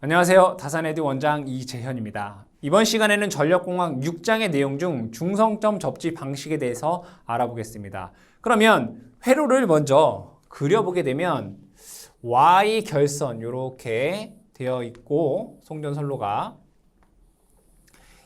안녕하세요. 다산에듀 원장 이재현입니다. 이번 시간에는 전력공학 6장의 내용 중 중성점 접지 방식에 대해서 알아보겠습니다. 그러면 회로를 먼저 그려보게 되면 Y결선 이렇게 되어 있고 송전선로가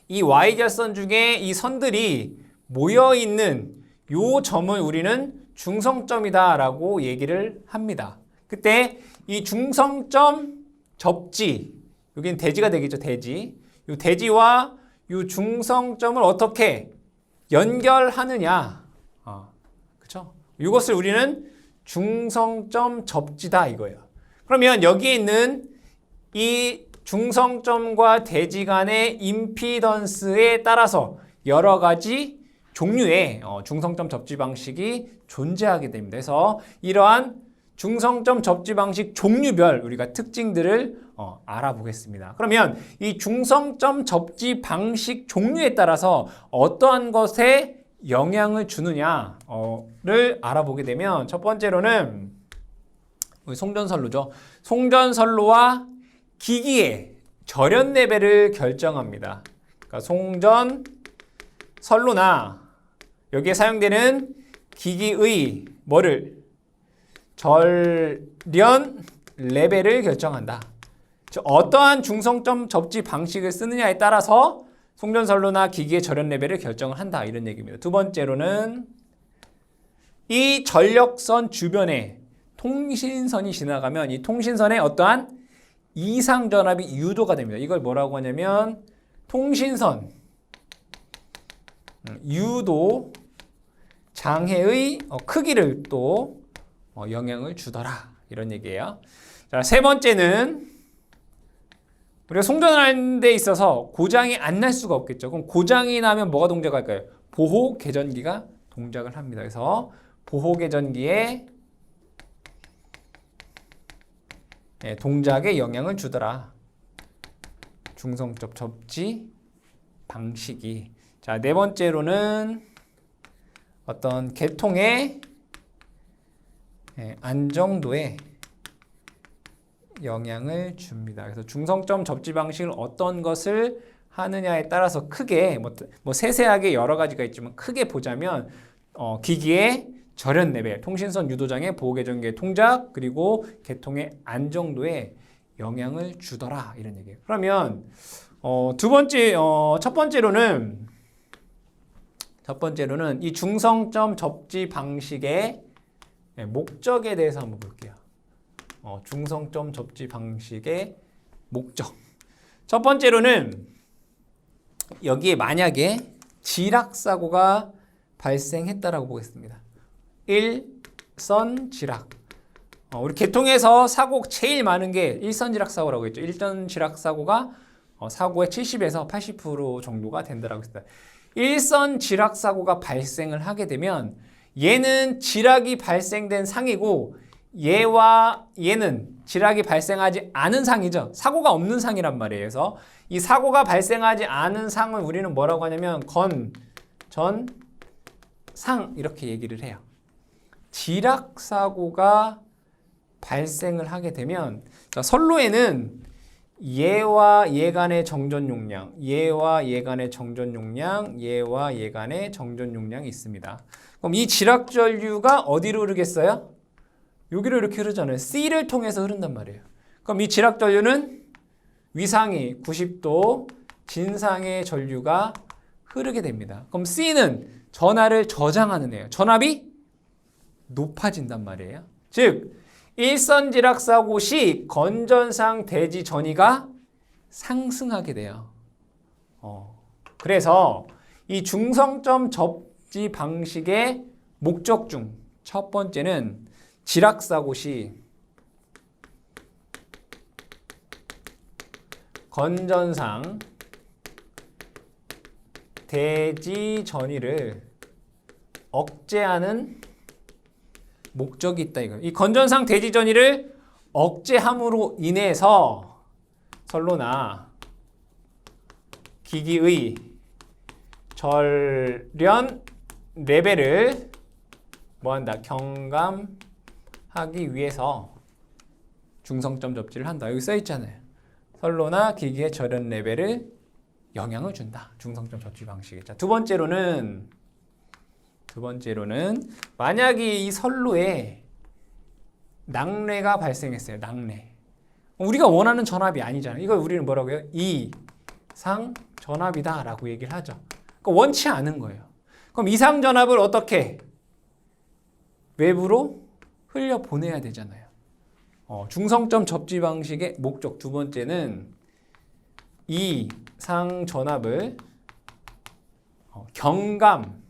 이 Y결선 중에 이 선들이 모여있는 요 점을 우리는 중성점이다 라고 얘기를 합니다. 그때 이 중성점 접지, 여기는 대지가 되겠죠, 대지. 이 대지와 이 중성점을 어떻게 연결하느냐. 그쵸? 이것을 우리는 중성점 접지다 이거예요. 그러면 여기에 있는 이 중성점과 대지 간의 임피던스에 따라서 여러 가지 종류의 중성점 접지 방식이 존재하게 됩니다. 그래서 이러한 중성점 접지 방식 종류별 우리가 특징들을 알아보겠습니다. 그러면 이 중성점 접지 방식 종류에 따라서 어떠한 것에 영향을 주느냐를 알아보게 되면 첫 번째로는 송전선로죠. 송전선로와 기기의 절연 레벨을 결정합니다. 그러니까 송전선로나 여기에 사용되는 기기의 뭐를 절연 레벨을 결정한다. 즉 어떠한 중성점 접지 방식을 쓰느냐에 따라서 송전선로나 기기의 절연 레벨을 결정을 한다 이런 얘기입니다. 두 번째로는 이 전력선 주변에 통신선이 지나가면 이 통신선에 어떠한 이상전압이 유도가 됩니다. 이걸 뭐라고 하냐면 통신선 유도 장애의 크기를 또 영향을 주더라 이런 얘기예요. 자, 세 번째는 우리가 송전하는 데 있어서 고장이 안 날 수가 없겠죠. 그럼 고장이 나면 뭐가 동작할까요? 보호 개전기가 동작을 합니다. 그래서 보호 개전기의 동작에 영향을 주더라. 중성점 접지 방식이. 자, 네 번째로는 어떤 계통의 안정도에 영향을 줍니다. 그래서 중성점 접지 방식을 어떤 것을 하느냐에 따라서 크게 뭐 세세하게 여러 가지가 있지만 크게 보자면 기기의 절연 레벨, 통신선 유도장애, 보호개전기의 동작, 그리고 계통의 안정도에 영향을 주더라 이런 얘기예요. 그러면 첫 번째로는 이 중성점 접지 방식의 목적에 대해서 한번 볼게요. 중성점 접지 방식의 목적. 첫 번째로는 여기에 만약에 지락사고가 발생했다라고 보겠습니다. 일선 지락. 우리 계통에서 사고 제일 많은 게 일선 지락 사고라고 했죠. 일선 지락 사고가 사고의 70에서 80% 정도가 된다라고 했습니다. 일선 지락 사고가 발생을 하게 되면 얘는 지락이 발생된 상이고 얘와 얘는 지락이 발생하지 않은 상이죠. 사고가 없는 상이란 말이에요. 그래서 이 사고가 발생하지 않은 상을 우리는 뭐라고 하냐면 건전상 이렇게 얘기를 해요. 지락 사고가 발생을 하게 되면 선로에는 얘와 얘 간의 정전 용량, 얘와 얘 간의 정전 용량, 얘와 얘 간의 정전 용량이 있습니다. 그럼 이 지락 전류가 어디로 흐르겠어요? 여기로 이렇게 흐르잖아요. C를 통해서 흐른단 말이에요. 그럼 이 지락 전류는 위상이 90도, 진상의 전류가 흐르게 됩니다. 그럼 C는 전하를 저장하는 애예요. 전압이 높아진단 말이에요. 즉 일선 지락 사고 시 건전상 대지 전위가 상승하게 돼요. 그래서 이 중성점 접지 방식의 목적 중 첫 번째는 지락 사고 시 건전상 대지 전위를 억제하는 목적이 있다 이거. 이 건전상 대지 전위를 억제함으로 인해서 선로나 기기의 절연 레벨을 뭐한다? 경감하기 위해서 중성점 접지를 한다. 여기 써 있잖아요. 선로나 기기의 절연 레벨을 영향을 준다. 중성점 접지 방식이. 자, 두 번째로는 만약에 이 선로에 낙뢰가 발생했어요. 낙뢰. 우리가 원하는 전압이 아니잖아요. 이걸 우리는 뭐라고 해요? 이상 전압이다라고 얘기를 하죠. 그러니까 원치 않은 거예요. 그럼 이상 전압을 어떻게 외부로 흘려 보내야 되잖아요. 중성점 접지 방식의 목적 두 번째는 이상 전압을 경감,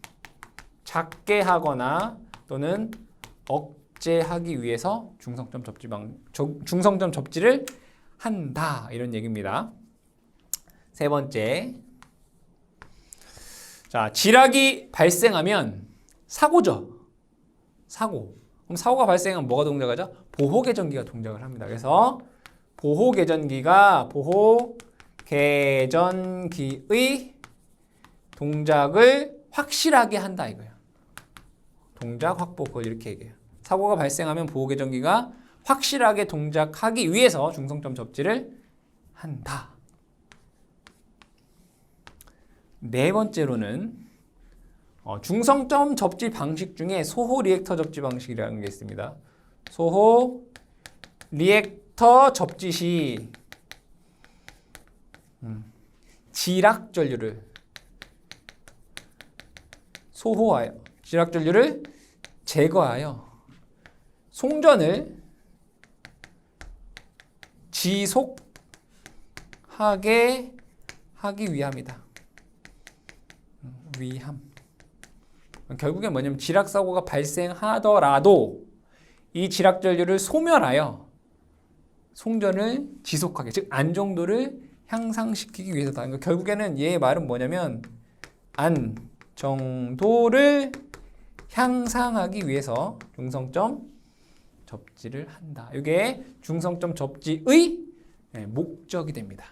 작게 하거나 또는 억제하기 위해서 중성점 접지를 한다. 이런 얘기입니다. 세 번째. 자, 지락이 발생하면 사고죠. 사고. 그럼 사고가 발생하면 뭐가 동작하죠? 보호개전기가 동작을 합니다. 그래서 보호개전기의 동작을 확실하게 한다 이거예요. 동작 확보, 그걸 이렇게 얘기해요. 사고가 발생하면 보호개전기가 확실하게 동작하기 위해서 중성점 접지를 한다. 네 번째로는 중성점 접지 방식 중에 소호 리액터 접지 방식이라는 게 있습니다. 소호 리액터 접지 시 지락 전류를 소호하여 지락 전류를 제거하여 송전을 지속하게 하기 위함이다. 결국엔 뭐냐면 지락 사고가 발생하더라도 이 지락 전류를 소멸하여 송전을 지속하게, 즉 안정도를 향상시키기 위해서다. 그러니까 결국에는 얘의 말은 뭐냐면 안정도를 향상하기 위해서 중성점 접지를 한다. 이게 중성점 접지의 목적이 됩니다.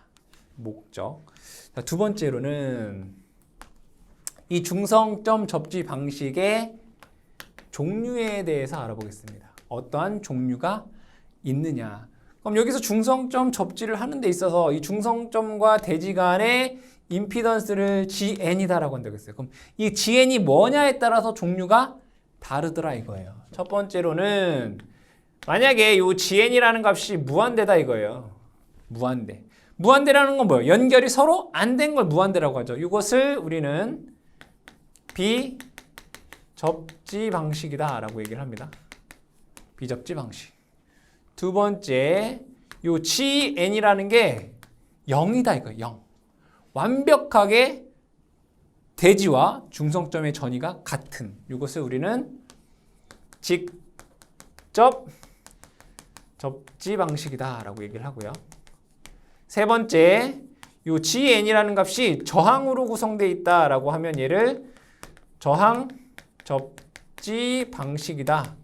목적. 자, 두 번째로는 이 중성점 접지 방식의 종류에 대해서 알아보겠습니다. 어떠한 종류가 있느냐. 그럼 여기서 중성점 접지를 하는 데 있어서 이 중성점과 대지 간의 임피던스를 GN이다라고 한다고 했어요. 그럼 이 GN이 뭐냐에 따라서 종류가 다르더라 이거예요. 첫 번째로는 만약에 이 GN이라는 값이 무한대다 이거예요. 무한대. 무한대라는 건 뭐예요? 연결이 서로 안 된 걸 무한대라고 하죠. 이것을 우리는 비접지 방식이다 라고 얘기를 합니다. 비접지 방식. 두 번째, 요 GN이라는 게 0이다 이거예요. 0. 완벽하게 대지와 중성점의 전이가 같은 이것을 우리는 직접 접지 방식이다 라고 얘기를 하고요. 세 번째, 요 GN이라는 값이 저항으로 구성되어 있다 라고 하면 얘를 저항 접지 방식이다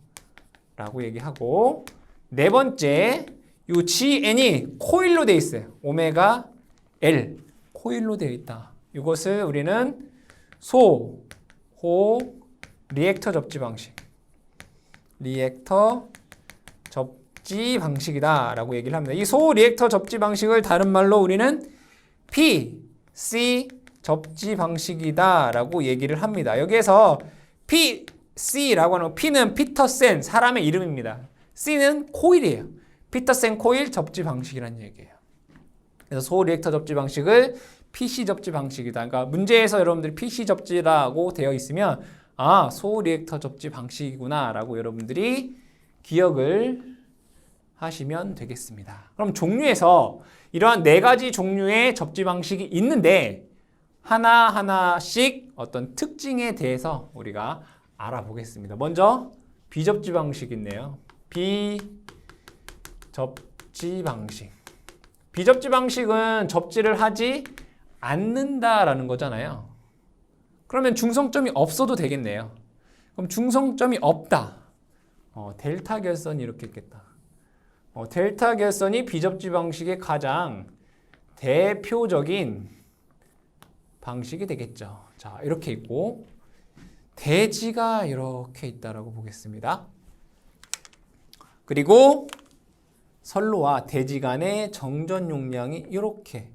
라고 얘기하고, 네 번째, 요 GN이 코일로 되어 있어요. 오메가 L 코일로 되어 있다. 이것을 우리는 소호 리액터 접지 방식, 리액터 접지 방식이다 라고 얘기를 합니다. 이 소호 리액터 접지 방식을 다른 말로 우리는 PC 접지 방식이다 라고 얘기를 합니다. 여기에서 PC라고 하는 P는 피터센 사람의 이름입니다. C는 코일이에요. 피터센 코일 접지 방식이라는 얘기예요. 그래서 소호 리액터 접지 방식을 PC 접지 방식이다. 그러니까 문제에서 여러분들이 PC 접지라고 되어 있으면 아, 소호 리액터 접지 방식이구나 라고 여러분들이 기억을 하시면 되겠습니다. 그럼 종류에서 이러한 네 가지 종류의 접지 방식이 있는데 하나하나씩 어떤 특징에 대해서 우리가 알아보겠습니다. 먼저 비접지 방식이 있네요. 비접지 방식. 비접지 방식은 접지를 하지 않는다라는 거잖아요. 그러면 중성점이 없어도 되겠네요. 그럼 중성점이 없다. 델타 결선이 이렇게 있겠다. 델타 결선이 비접지 방식의 가장 대표적인 방식이 되겠죠. 자, 이렇게 있고 대지가 이렇게 있다라고 보겠습니다. 그리고 선로와 대지 간의 정전 용량이 이렇게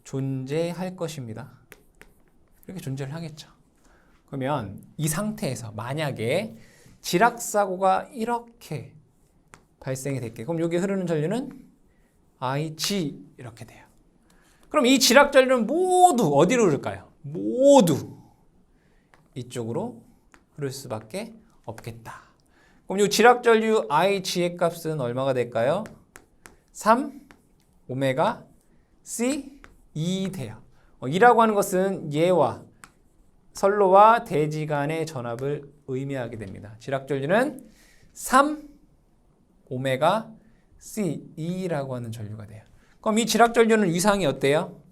존재할 것입니다. 이렇게 존재를 하겠죠. 그러면 이 상태에서 만약에 지락사고가 이렇게 발생이 됐게, 그럼 여기 흐르는 전류는 IG 이렇게 돼요. 그럼 이 지락 전류는 모두 어디로 흐를까요? 모두 이쪽으로 흐를 수밖에 없겠다. 그럼 이 지락 전류 IG의 값은 얼마가 될까요? 3 오메가 C 2 돼요. 2라고 하는 것은 얘와 선로와 대지 간의 전압을 의미하게 됩니다. 지락 전류는 3 오메가 C2라고 하는 전류가 돼요. 그럼 이 지락 전류는 위상이 어때요?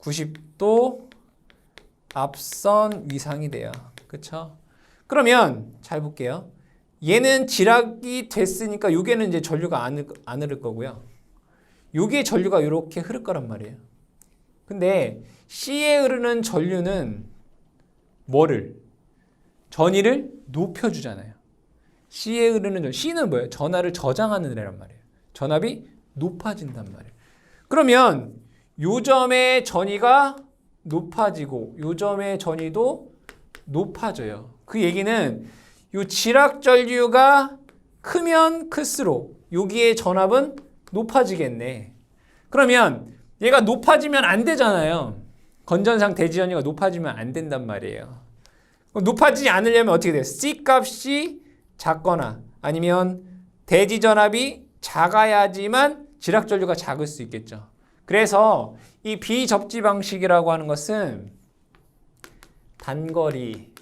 90도 앞선 위상이 돼요. 그쵸? 그러면 잘 볼게요. 얘는 지락이 됐으니까 요게는 이제 전류가 안 흐를 거고요. 요게 전류가 이렇게 흐를 거란 말이에요. 근데 C에 흐르는 전류는 뭐를? 전위를 높여주잖아요. C에 흐르는 전류. C는 뭐예요? 전하를 저장하는 애란 말이에요. 전압이 높아진단 말이에요. 그러면 요 점의 전위가 높아지고 요 점의 전위도 높아져요. 그 얘기는 요 지락 전류가 크면 클수록 여기의 전압은 높아지겠네. 그러면 얘가 높아지면 안 되잖아요. 건전상 대지 전위가 높아지면 안 된단 말이에요. 높아지지 않으려면 어떻게 돼요? C 값이 작거나 아니면 대지 전압이 작아야지만 지락 전류가 작을 수 있겠죠. 그래서 이 비접지 방식이라고 하는 것은 단거리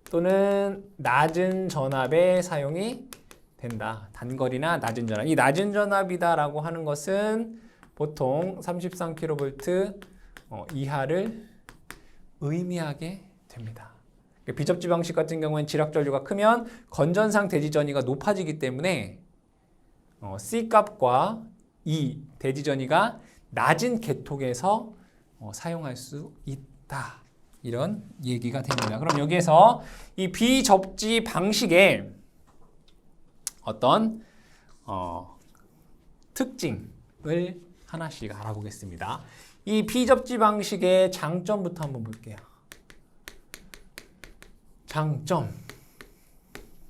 또는 낮은 전압에 사용이 된다. 단거리나 낮은 전압. 이 낮은 전압이다라고 하는 것은 보통 33kV 이하를 의미하게 됩니다. 비접지 방식 같은 경우에는 지락 전류가 크면 건전상 대지 전위가 높아지기 때문에 C 값과 이 대지 전위가 낮은 계통에서 사용할 수 있다. 이런 얘기가 됩니다. 그럼 여기에서 이 비접지 방식의 어떤 특징을 하나씩 알아보겠습니다. 이 비접지 방식의 장점부터 한번 볼게요. 장점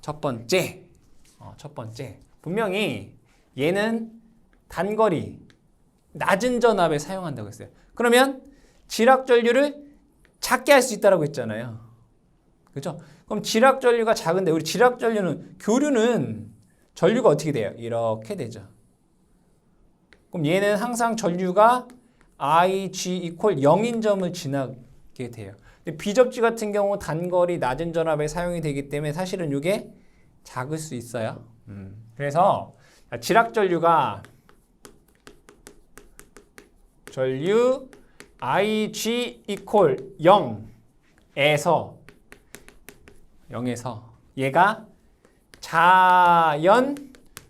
첫 번째 분명히 얘는 단거리 낮은 전압에 사용한다고 했어요. 그러면 지락 전류를 작게 할 수 있다고 했잖아요. 그죠? 그럼 지락 전류가 작은데 우리 지락 전류는 교류는 전류가 어떻게 돼요? 이렇게 되죠. 그럼 얘는 항상 전류가 IG equal 0인 점을 지나게 돼요. 근데 비접지 같은 경우 단거리 낮은 전압에 사용이 되기 때문에 사실은 이게 작을 수 있어요. 그래서 지락 전류가 전류 IG equal 0에서 얘가 자연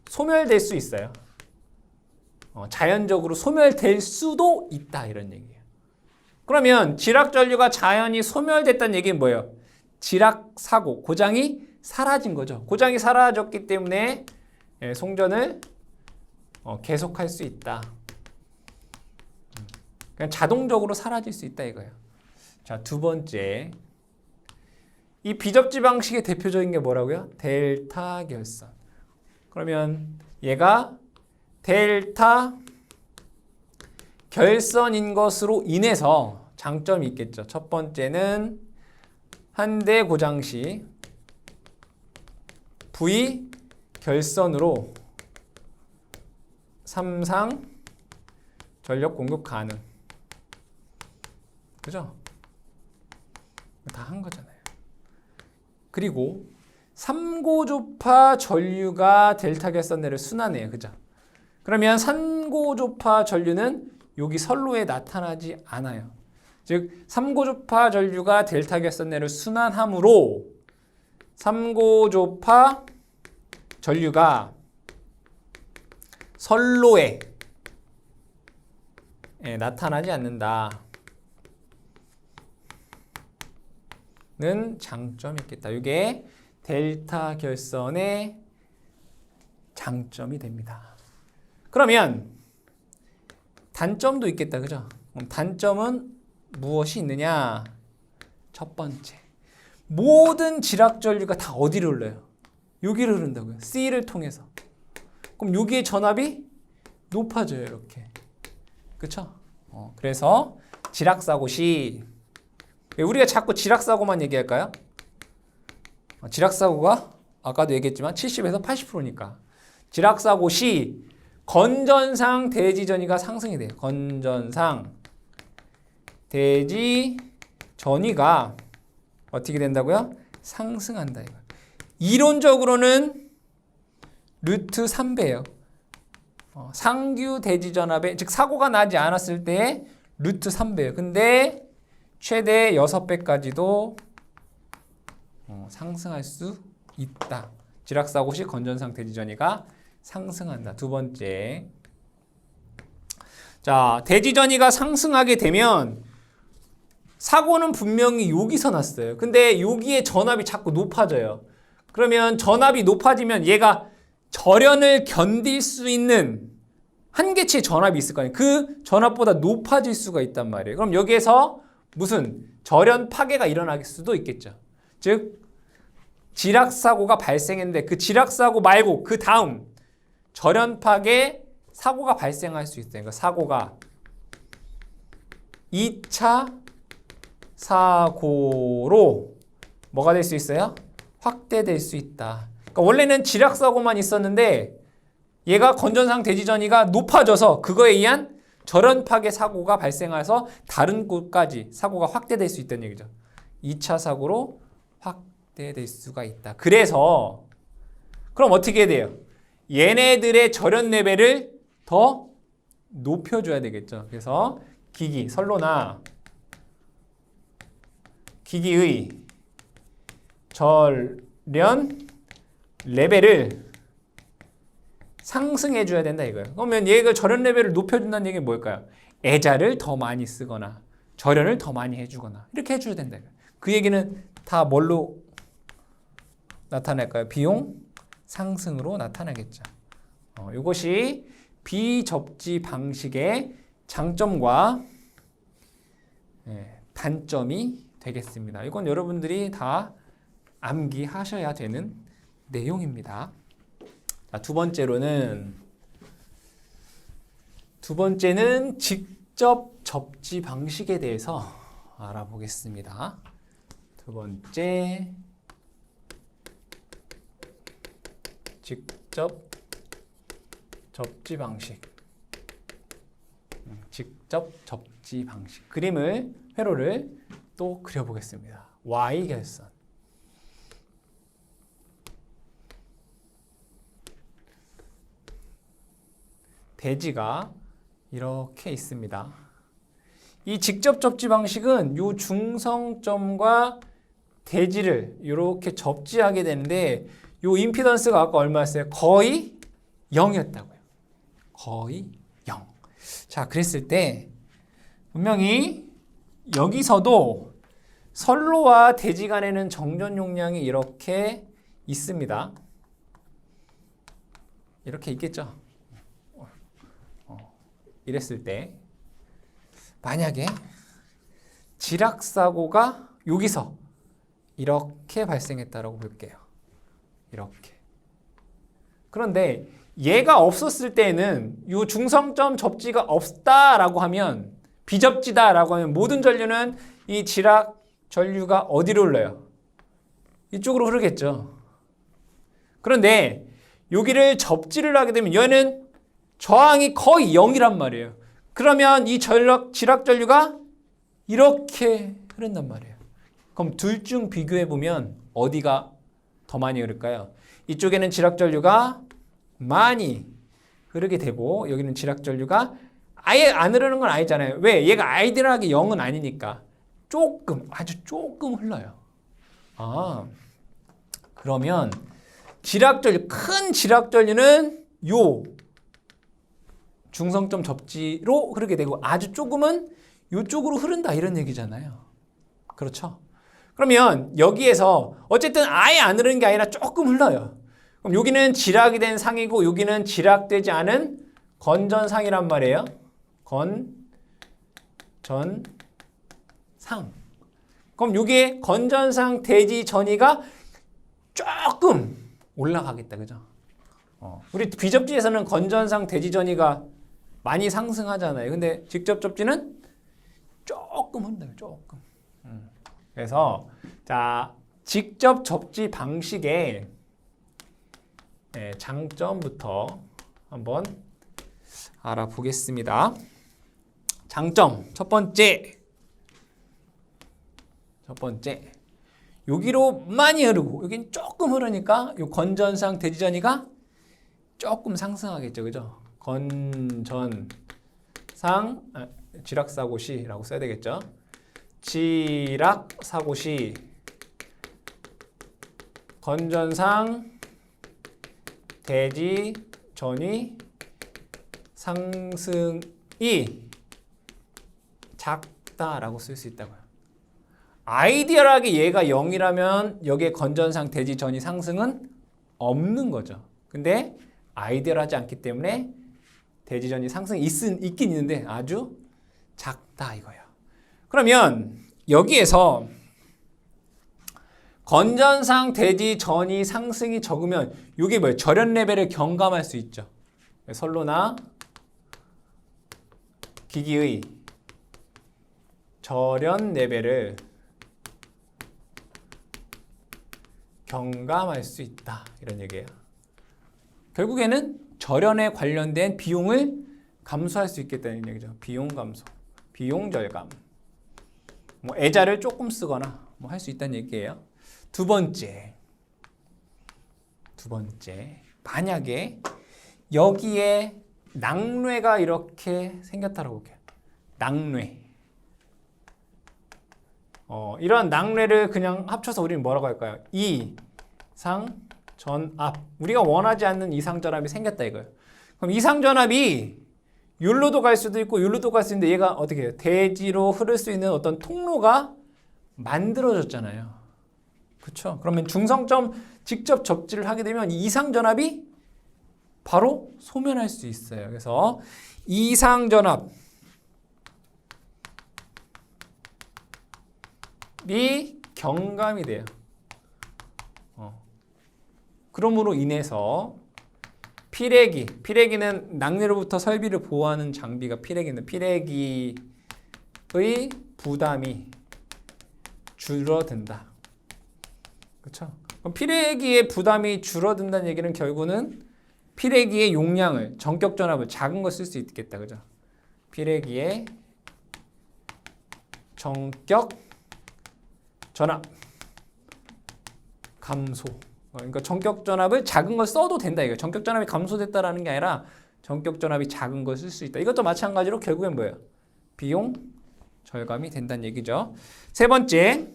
소멸될 수 있어요. 자연적으로 소멸될 수도 있다 이런 얘기예요. 그러면 지락 전류가 자연히 소멸됐다는 얘기는 뭐예요? 지락 사고, 고장이 사라진 거죠. 고장이 사라졌기 때문에 송전을 계속할 수 있다. 그냥 자동적으로 사라질 수 있다 이거예요. 자, 두 번째. 이 비접지 방식의 대표적인 게 뭐라고요? 델타 결선. 그러면 얘가 델타 결선인 것으로 인해서 장점이 있겠죠. 첫 번째는 한 대 고장 시 V 결선으로 삼상 전력 공급 가능. 그죠? 다 한 거잖아요. 그리고 3고조파 전류가 델타 결선내를 순환해요. 그죠? 그러면 3고조파 전류는 여기 선로에 나타나지 않아요. 즉 3고조파 전류가 델타 결선내를 순환함으로 3고조파 전류가 선로에 나타나지 않는다. 는 장점이 있겠다. 이게 델타 결선의 장점이 됩니다. 그러면 단점도 있겠다, 그죠? 그럼 단점은 무엇이 있느냐? 첫 번째, 모든 지락전류가 다 어디로 흘러요? 여기를 흐른다고요. C를 통해서. 그럼 여기의 전압이 높아져요, 이렇게. 그쵸? 그래서 지락사고 시. 왜 우리가 자꾸 지락사고만 얘기할까요? 지락사고가 아까도 얘기했지만 70에서 80%니까. 지락사고 시 건전상 대지 전위가 상승이 돼요. 건전상 대지 전위가 어떻게 된다고요? 상승한다 이거. 이론적으로는 루트 3배예요. 상규 대지 전압에 즉 사고가 나지 않았을 때 루트 3배예요. 근데 최대 6배까지도 상승할 수 있다. 지락사고 시 건전상 대지 전위가 상승한다. 두 번째. 자, 대지 전위가 상승하게 되면 사고는 분명히 여기서 났어요. 근데 여기에 전압이 자꾸 높아져요. 그러면 전압이 높아지면 얘가 절연을 견딜 수 있는 한계치의 전압이 있을 거 아니에요. 그 전압보다 높아질 수가 있단 말이에요. 그럼 여기에서 무슨 절연 파괴가 일어날 수도 있겠죠. 즉 지락사고가 발생했는데 그 지락사고 말고 그 다음 절연 파괴 사고가 발생할 수 있어요. 그러니까 사고가 2차 사고로 뭐가 될 수 있어요? 확대될 수 있다. 그러니까 원래는 지락사고만 있었는데 얘가 건전상 대지 전위가 높아져서 그거에 의한 절연 파괴 사고가 발생해서 다른 곳까지 사고가 확대될 수 있다는 얘기죠. 2차 사고로 확대될 수가 있다. 그래서 그럼 어떻게 돼요? 얘네들의 절연 레벨을 더 높여줘야 되겠죠. 그래서 기기, 선로나 기기의 절연 레벨을 상승해줘야 된다 이거예요. 그러면 얘가 절연 레벨을 높여준다는 얘기는 뭘까요? 애자를 더 많이 쓰거나 절연을 더 많이 해주거나 이렇게 해줘야 된다 이거예요. 그 얘기는 다 뭘로 나타날까요? 비용 상승으로 나타나겠죠. 이것이 비접지 방식의 장점과 단점이 되겠습니다. 이건 여러분들이 다 암기하셔야 되는 내용입니다. 자, 두 번째는 직접 접지 방식에 대해서 알아보겠습니다. 두 번째, 직접 접지 방식. 직접 접지 방식. 회로를 또 그려보겠습니다. Y결선. 대지가 이렇게 있습니다. 이 직접 접지 방식은 이 중성점과 대지를 이렇게 접지하게 되는데 이 임피던스가 아까 얼마였어요? 거의 0이었다고요. 거의 0. 자, 그랬을 때 분명히 여기서도 선로와 대지 간에는 정전 용량이 이렇게 있습니다. 이렇게 있겠죠. 이랬을 때 만약에 지락사고가 여기서 이렇게 발생했다라고 볼게요. 이렇게. 그런데 얘가 없었을 때는 이 중성점 접지가 없다라고 하면 비접지다라고 하면 모든 전류는 이 지락 전류가 어디로 흘러요? 이쪽으로 흐르겠죠. 그런데 여기를 접지를 하게 되면 얘는 저항이 거의 0이란 말이에요. 그러면 이 지락 전류가 이렇게 흐른단 말이에요. 그럼 둘 중 비교해 보면 어디가 더 많이 흐를까요? 이쪽에는 지락 전류가 많이 흐르게 되고 여기는 지락 전류가 아예 안 흐르는 건 아니잖아요. 왜? 얘가 아이디얼하게 0은 아니니까 조금, 아주 조금 흘러요. 그러면 큰 지락 전류는 요 중성점 접지로 흐르게 되고 아주 조금은 이쪽으로 흐른다 이런 얘기잖아요. 그렇죠? 그러면 여기에서 어쨌든 아예 안 흐르는 게 아니라 조금 흘러요. 그럼 여기는 지락이 된 상이고 여기는 지락되지 않은 건전상이란 말이에요. 건전상. 그럼 여기에 건전상 대지 전이가 조금 올라가겠다. 그죠? 우리 비접지에서는 건전상 대지 전이가 많이 상승하잖아요. 근데 직접 접지는 조금 흔들어요. 조금. 그래서 자, 직접 접지 방식의 장점부터 한번 알아보겠습니다. 장점 첫 번째 여기로 많이 흐르고 여긴 조금 흐르니까 요 건전상 대지전이가 조금 상승하겠죠. 그죠? 건전상 지락사고시라고 써야 되겠죠. 지락사고시 건전상 대지전이 상승이 작다라고 쓸 수 있다고요. 아이디얼하게 얘가 0이라면 여기에 건전상 대지전이 상승은 없는 거죠. 근데 아이디얼하지 않기 때문에 대지전이 상승이 있긴 있는데 아주 작다 이거예요. 그러면 여기에서 건전상 대지전이 상승이 적으면 이게 뭐예요? 절연 레벨을 경감할 수 있죠. 선로나 기기의 절연 레벨을 경감할 수 있다. 이런 얘기예요. 결국에는 절연에 관련된 비용을 감소할 수 있겠다는 얘기죠. 비용 감소, 비용 절감. 뭐 애자를 조금 쓰거나 뭐 할 수 있다는 얘기예요. 두 번째. 만약에 여기에 낙뢰가 이렇게 생겼다라고 볼게요. 낙뢰. 이런 낙뢰를 그냥 합쳐서 우리는 뭐라고 할까요? 이상전압. 우리가 원하지 않는 이상전압이 생겼다 이거예요. 그럼 이상전압이 율로도 갈 수도 있고 율로도 갈 수 있는데 얘가 어떻게 해요? 대지로 흐를 수 있는 어떤 통로가 만들어졌잖아요. 그렇죠? 그러면 중성점 직접 접지를 하게 되면 이상전압이 바로 소멸할 수 있어요. 그래서 이상전압이 경감이 돼요. 그러므로 인해서 피레기는 낙뢰로부터 설비를 보호하는 장비가 피레기인데 피레기의 부담이 줄어든다. 그렇죠? 그럼 피레기의 부담이 줄어든다는 얘기는 결국은 피레기의 용량을 전격 전압을 작은 거 쓸 수 있겠다. 그죠? 피레기의 전격 전압 감소. 그러니까 전격 전압을 작은 걸 써도 된다 이거. 전격 전압이 감소됐다라는 게 아니라 전격 전압이 작은 걸 쓸 수 있다. 이것도 마찬가지로 결국엔 뭐예요? 비용 절감이 된다는 얘기죠. 세 번째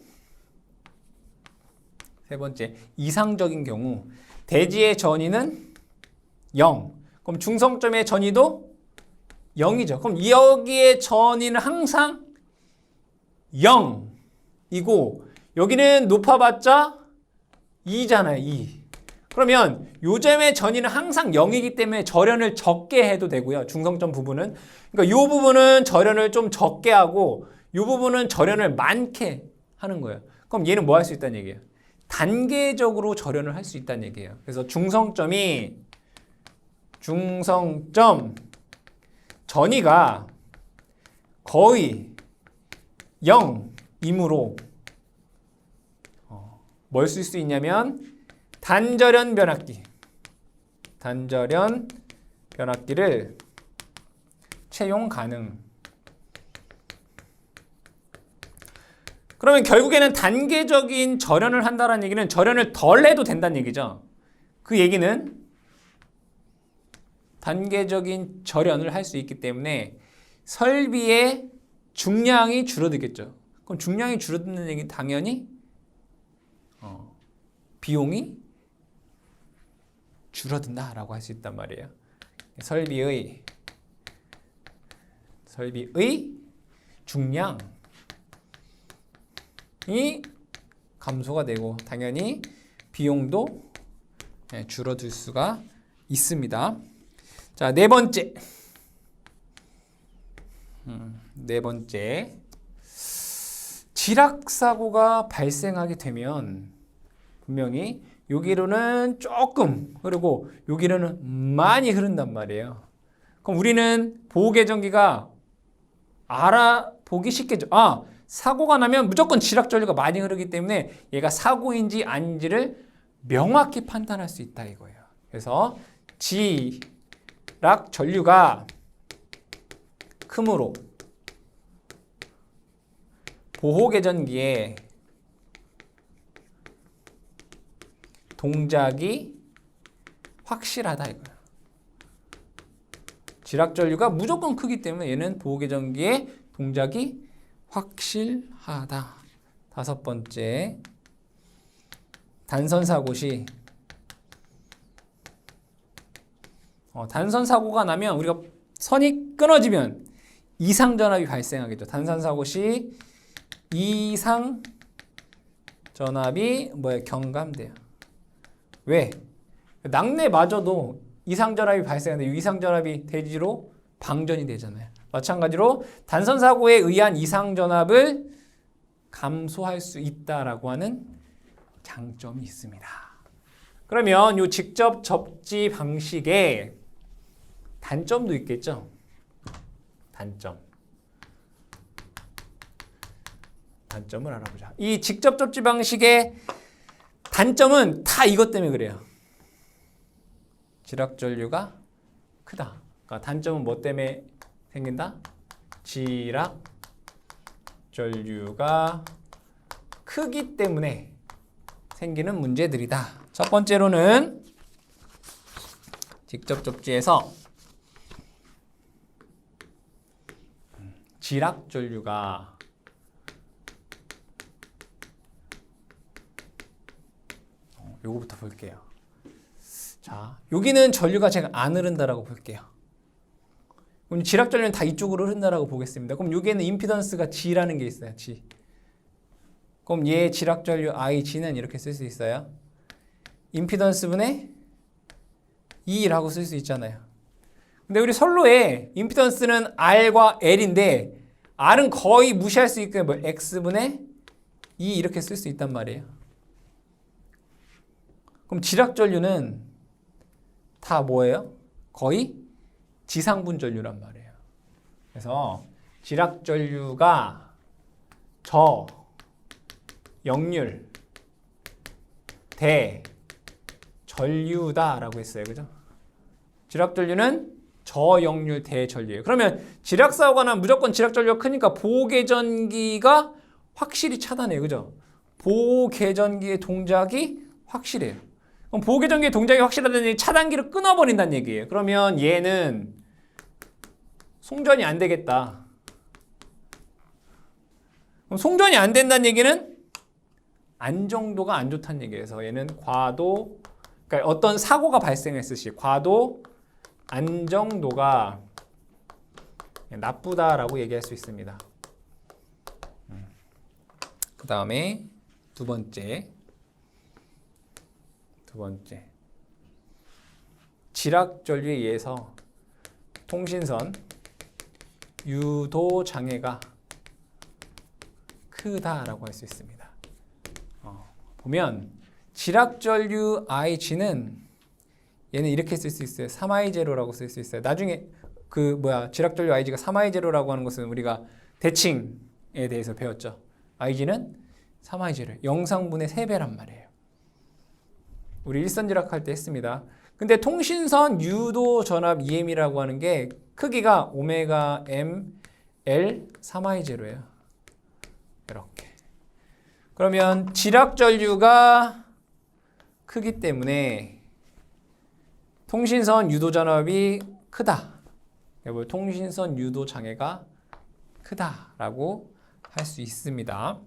이상적인 경우 대지의 전위는 0. 그럼 중성점의 전위도 0이죠. 그럼 여기의 전위는 항상 0이고 여기는 높아봤자 2잖아요. 2. 그러면 요점의 전위는 항상 0이기 때문에 절연을 적게 해도 되고요. 중성점 부분은. 그러니까 이 부분은 절연을 좀 적게 하고 이 부분은 절연을 많게 하는 거예요. 그럼 얘는 뭐 할 수 있다는 얘기예요? 단계적으로 절연을 할 수 있다는 얘기예요. 그래서 중성점 전위가 거의 0이므로 뭘 쓸 수 있냐면 단절연 변압기를 채용 가능. 그러면 결국에는 단계적인 절연을 한다는 얘기는 절연을 덜 해도 된다는 얘기죠. 그 얘기는 단계적인 절연을 할 수 있기 때문에 설비의 중량이 줄어들겠죠. 그럼 중량이 줄어드는 얘기는 당연히 비용이 줄어든다라고 할 수 있단 말이에요. 설비의 중량이 감소가 되고 당연히 비용도 줄어들 수가 있습니다. 자, 네 번째. 네 번째. 지락사고가 발생하게 되면 분명히 여기로는 조금 흐르고 여기로는 많이 흐른단 말이에요. 그럼 우리는 보호계전기가 알아보기 쉽겠죠. 사고가 나면 무조건 지락전류가 많이 흐르기 때문에 얘가 사고인지 아닌지를 명확히 판단할 수 있다 이거예요. 그래서 지락전류가 크므로 보호계전기의 동작이 확실하다 이거예요. 지락전류가 무조건 크기 때문에 얘는 보호계전기의 동작이 확실하다. 다섯 번째, 단선사고 시 단선사고가 나면 우리가 선이 끊어지면 이상전압이 발생하겠죠. 단선사고 시 이상전압이 경감돼요. 왜? 낙내마저도 이상전압이 발생하는데 이 이상전압이 대지로 방전이 되잖아요. 마찬가지로 단선사고에 의한 이상전압을 감소할 수 있다라고 하는 장점이 있습니다. 그러면 이 직접 접지 방식에 단점도 있겠죠? 단점을 알아보자. 이 직접 접지 방식의 단점은 다 이것 때문에 그래요. 지락전류가 크다. 그러니까 단점은 뭐 때문에 생긴다? 지락전류가 크기 때문에 생기는 문제들이다. 첫 번째로는 직접 접지에서 지락전류가 요거부터 볼게요. 자, 여기는 전류가 제가 안 흐른다라고 볼게요. 그럼 지락전류는 다 이쪽으로 흐른다라고 보겠습니다. 그럼 여기에는 임피던스가 G라는 게 있어요. G. 그럼 얘 지락전류 IG는 이렇게 쓸 수 있어요. 임피던스분의 E라고 쓸 수 있잖아요. 근데 우리 선로에 임피던스는 R과 L인데 R은 거의 무시할 수 있고 X분의 E 이렇게 쓸 수 있단 말이에요. 그럼 지락전류는 다 뭐예요? 거의 지상분 전류란 말이에요. 그래서 지락전류가 저역률 대전류다라고 했어요. 그죠? 지락전류는 저역률 대전류예요. 그러면 지락사고가 나면 무조건 지락전류가 크니까 보호계전기가 확실히 차단해요. 그죠? 보호계전기의 동작이 확실해요. 그럼 보호계전기의 동작이 확실하다는 얘기 차단기를 끊어버린다는 얘기예요. 그러면 얘는 송전이 안 되겠다. 그럼 송전이 안 된다는 얘기는 안정도가 안 좋다는 얘기예요. 그래서 얘는 과도, 그러니까 어떤 사고가 발생했을 시 과도 안정도가 나쁘다라고 얘기할 수 있습니다. 그 다음에 두 번째. 지락전류에 의해서 통신선 유도 장애가 크다라고 할 수 있습니다. 보면 지락전류 IG는 얘는 이렇게 쓸 수 있어요. 3I0라고 쓸 수 있어요. 나중에 지락전류 IG가 3I0라고 하는 것은 우리가 대칭에 대해서 배웠죠. IG는 3I0, 영상분의 3배란 말이에요. 우리 일선지락 할 때 했습니다. 근데 통신선 유도 전압 EM이라고 하는 게 크기가 오메가 M L 3I0예요. 이렇게. 그러면 지락전류가 크기 때문에 통신선 유도 전압이 크다. 통신선 유도 장애가 크다라고 할 수 있습니다.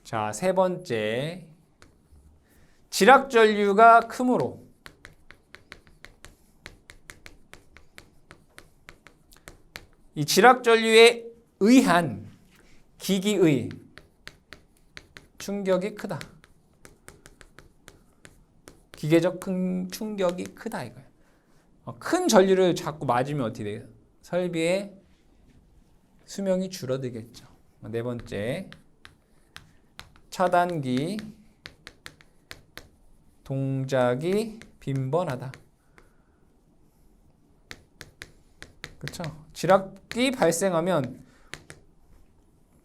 자, 세 번째. 지락전류가 크므로 이 지락전류에 의한 기기의 충격이 크다. 기계적 큰 충격이 크다 이거예요. 큰 전류를 자꾸 맞으면 어떻게 돼요? 설비의 수명이 줄어들겠죠. 네 번째, 차단기 동작이 빈번하다. 그렇죠? 지락이 발생하면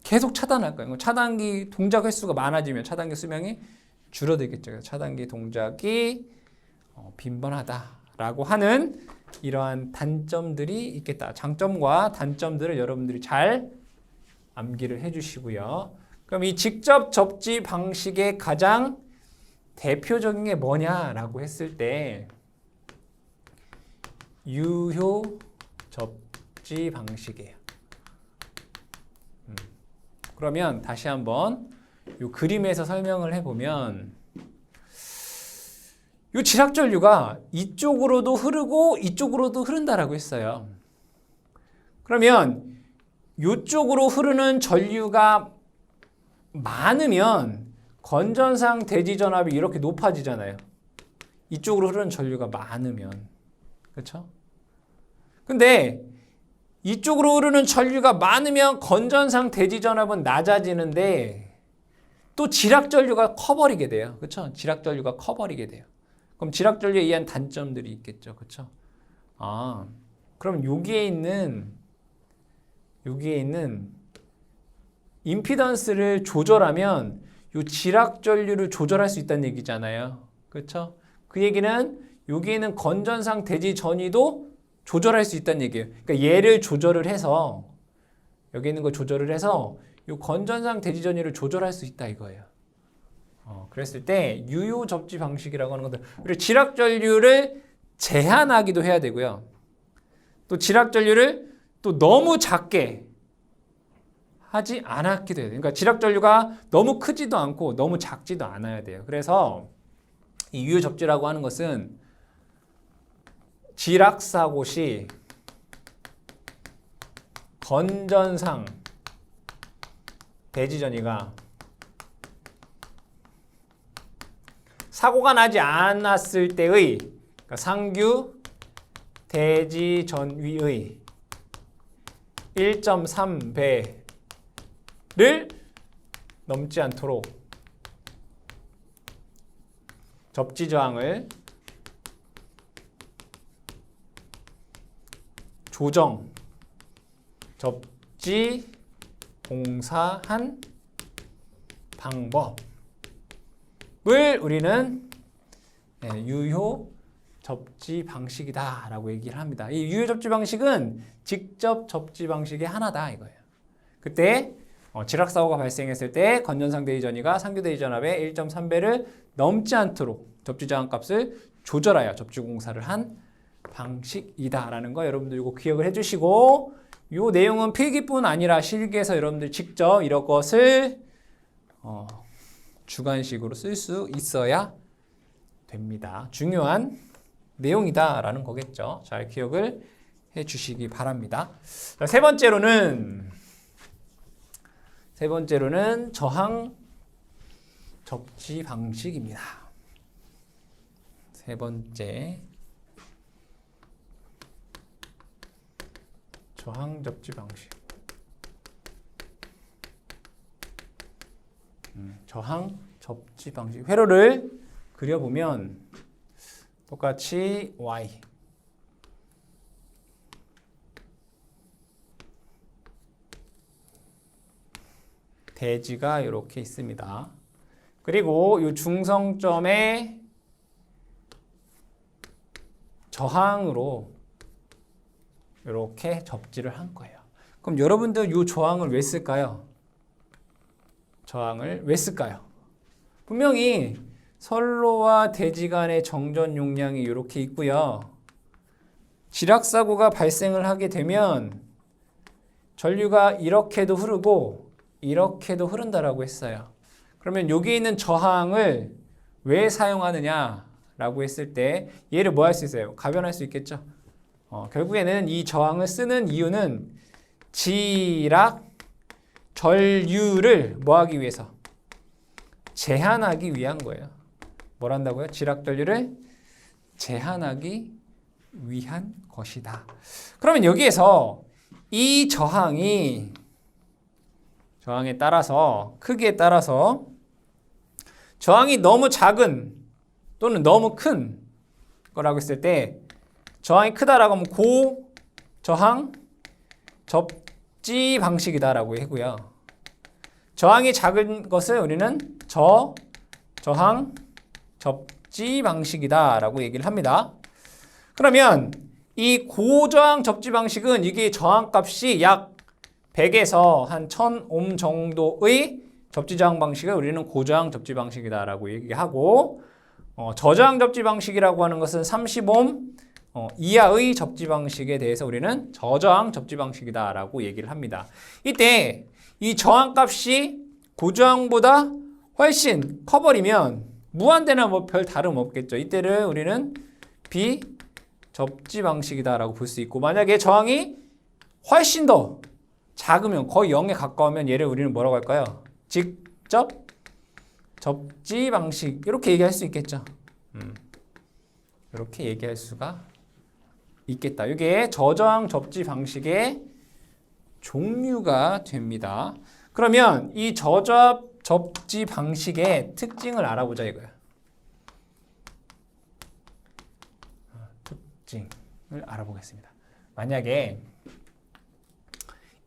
계속 차단할 거예요. 차단기 동작 횟수가 많아지면 차단기 수명이 줄어들겠죠. 차단기 동작이 빈번하다라고 하는 이러한 단점들이 있겠다. 장점과 단점들을 여러분들이 잘 암기를 해주시고요. 그럼 이 직접 접지 방식의 가장 대표적인 게 뭐냐라고 했을 때 유효 접지 방식이에요. 그러면 다시 한번 이 그림에서 설명을 해보면 이 지락전류가 이쪽으로도 흐르고 이쪽으로도 흐른다라고 했어요. 그러면 이쪽으로 흐르는 전류가 많으면 건전상 대지전압이 이렇게 높아지잖아요. 이쪽으로 흐르는 전류가 많으면. 그렇죠? 근데 이쪽으로 흐르는 전류가 많으면 건전상 대지전압은 낮아지는데 또 지락전류가 커버리게 돼요. 그렇죠? 지락전류가 커버리게 돼요. 그럼 지락전류에 의한 단점들이 있겠죠. 그렇죠? 그럼 여기에 있는 임피던스를 조절하면 이 지락전류를 조절할 수 있다는 얘기잖아요. 그렇죠? 그 얘기는 여기에 있는 건전상 대지 전위도 조절할 수 있다는 얘기예요. 그러니까 얘를 조절을 해서 여기 있는 거 조절을 해서 이 건전상 대지 전위를 조절할 수 있다 이거예요. 그랬을 때 유효 접지 방식이라고 하는 것들. 그리고 지락전류를 제한하기도 해야 되고요. 또 지락전류를 또 너무 작게 하지 않았기도 해요. 그러니까 지락전류가 너무 크지도 않고 너무 작지도 않아야 돼요. 그래서 이 유효 접지라고 하는 것은 지락사고 시 건전상 대지전위가 사고가 나지 않았을 때의 그러니까 상규 대지전위의 1.3배를 넘지 않도록 접지 저항을 조정, 접지 공사한 방법을 우리는 유효 접지 방식이다라고 얘기를 합니다. 이 유효 접지 방식은 직접 접지 방식의 하나다 이거예요. 그때 지락사고가 발생했을 때 건전상 대지전위가 상규 대지전압의 1.3배를 넘지 않도록 접지 저항값을 조절하여 접지 공사를 한 방식이다라는 거 여러분들 이거 기억을 해주시고 이 내용은 필기뿐 아니라 실기에서 여러분들 직접 이런 것을 주관식으로 쓸 수 있어야 됩니다. 중요한 내용이다라는 거겠죠. 잘 기억을 해주시기 바랍니다. 자, 세 번째로는 저항 접지 방식입니다. 세 번째 저항 접지 방식. 저항 접지 방식. 회로를 그려보면 똑같이 Y 대지가 이렇게 있습니다. 그리고 이 중성점의 저항으로 이렇게 접지를 한 거예요. 그럼 여러분들 이 저항을 왜 쓸까요? 저항을 왜 쓸까요? 분명히 선로와 대지 간의 정전 용량이 이렇게 있고요. 지락사고가 발생을 하게 되면 전류가 이렇게도 흐르고 이렇게도 흐른다라고 했어요. 그러면 여기 있는 저항을 왜 사용하느냐라고 했을 때 얘를 뭐 할 수 있어요? 가변할 수 있겠죠? 결국에는 이 저항을 쓰는 이유는 지락 전류를 뭐 하기 위해서? 제한하기 위한 거예요. 뭘 한다고요? 지락전류를 제한하기 위한 것이다. 그러면 여기에서 이 저항에 따라서 크기에 따라서 저항이 너무 작은 또는 너무 큰 거라고 했을 때 저항이 크다라고 하면 고저항 접지 방식이다라고 하고요. 저항이 작은 것을 우리는 저항 접지 방식이다라고 얘기를 합니다. 그러면 이 고저항 접지 방식은 이게 저항값이 약 100에서 한 1000옴 정도의 접지 저항 방식을 우리는 고저항 접지 방식이다라고 얘기하고 저저항 접지 방식이라고 하는 것은 30옴 이하의 접지 방식에 대해서 우리는 저저항 접지 방식이다라고 얘기를 합니다. 이때 이 저항값이 고저항보다 훨씬 커버리면 무한대나 뭐 별 다름 없겠죠. 이때를 우리는 비접지 방식이다라고 볼 수 있고, 만약에 저항이 훨씬 더 작으면 거의 0에 가까우면 얘를 우리는 뭐라고 할까요? 직접 접지 방식, 이렇게 얘기할 수 있겠죠. 이렇게 얘기할 수가 있겠다. 이게 저저항 접지 방식의 종류가 됩니다. 그러면 이 접지 방식의 특징을 알아보자 이거야. 특징을 알아보겠습니다. 만약에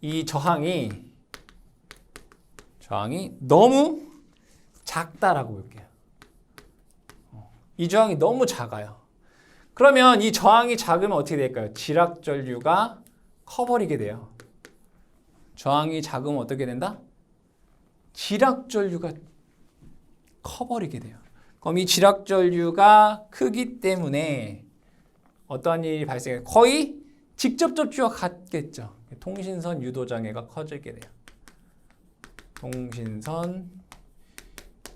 이 저항이 너무 작다라고 볼게요. 이 저항이 너무 작아요. 그러면 이 저항이 작으면 어떻게 될까요? 지락전류가 커버리게 돼요. 저항이 작으면 어떻게 된다? 지락전류가 커버리게 돼요. 그럼 이 지락전류가 크기 때문에 어떠한 일이 발생해요? 거의 직접 접지와 같겠죠. 통신선 유도장애가 커지게 돼요. 통신선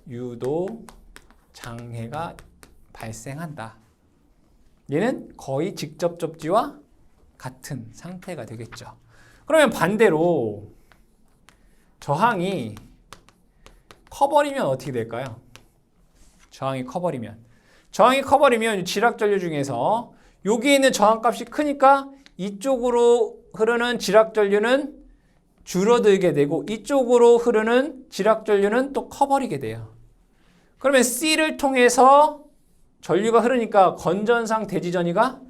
유도 장애가 발생한다. 얘는 거의 직접 접지와 같은 상태가 되겠죠. 그러면 반대로 저항이 커버리면 어떻게 될까요? 저항이 커버리면 지락전류 중에서 여기 있는 저항값이 크니까 이쪽으로 흐르는 지락전류는 줄어들게 되고 이쪽으로 흐르는 지락전류는 또 커버리게 돼요. 그러면 C를 통해서 전류가 흐르니까 건전상 대지전이가